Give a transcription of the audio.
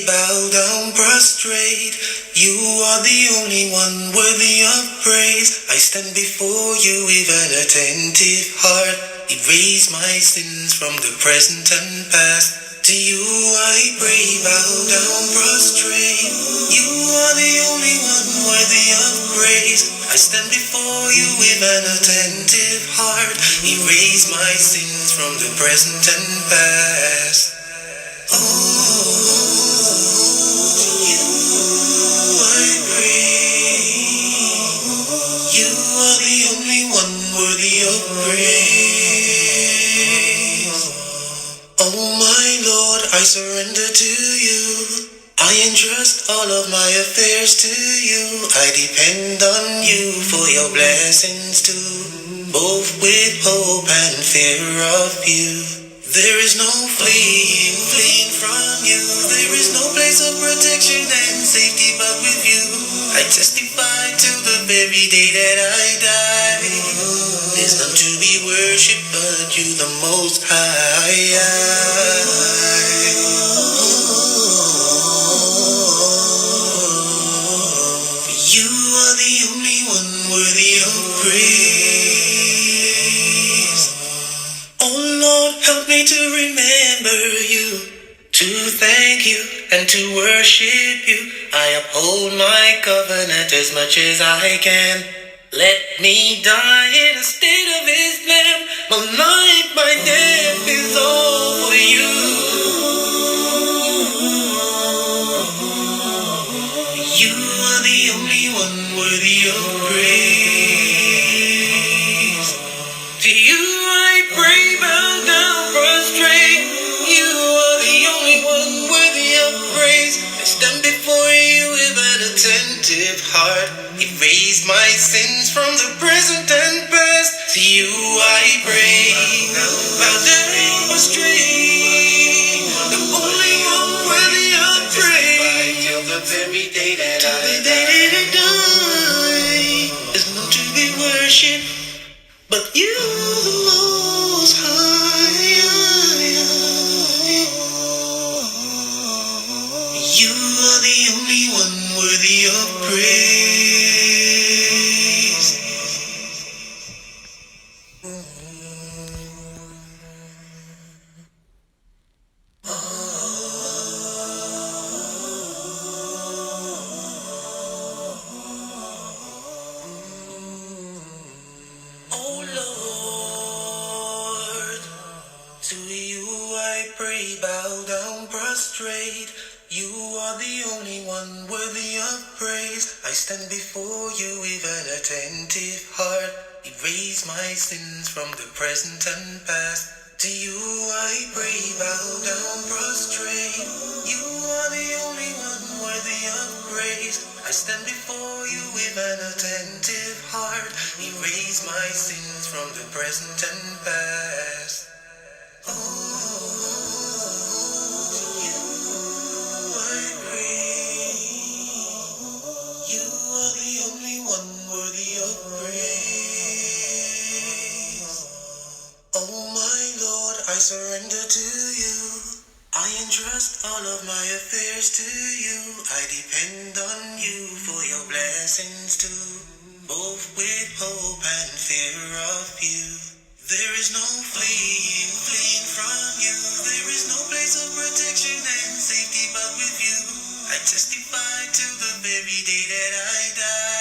pray, bow down, prostrate. You are the only one worthy of praise. I stand before you with an attentive heart. Erase my sins from the present and past. To you I pray, bow down, prostrate. You are the only one worthy of praise. I stand before you with an attentive heart. Erase my sins from the present and past. Oh, to you I pray. You are the only one worthy of praise. Oh my Lord, I surrender to you. I entrust all of my affairs to you. I depend on you for your blessings too, both with hope and fear of you. There is no fleeing from you. There is no place of protection and safety but with you. I testify to the very day that I die. There's none to be worshipped but you, the Most High. You are the only one worthy of praise. Oh Lord, help me to remember you, to thank you and to worship you. I uphold my covenant as much as I can. Let me die in a state of Islam. My life, my death is all for you. You are the only one worthy of praise. To you I pray, bow down, prostrate. You are the only one worthy of praise. I stand before you with an attentive heart. Erase my sins from the present and past. To you I pray, bow down, prostrate. The only one worthy of praise. Till the very day that I die. There's none to be worshipped but you, the Most High. You are the only one worthy of praise. Oh Lord, to you I pray, bow down, prostrate. You are the only one worthy of praise. I stand before you with an attentive heart. Erase my sins from the present and past. To you I pray, bow down, prostrate. You are the only one worthy of praise. I stand before you with an attentive heart. Erase my sins from the present and past. Oh, to you I pray. You are the only one worthy of praise. Oh my Lord, I surrender to you. I entrust all of my affairs to you. I depend on you for your blessings too, both with hope and fear of you. There is no fleeing from you. There is no place of protection and safety but with you. I testify to the very day that I die.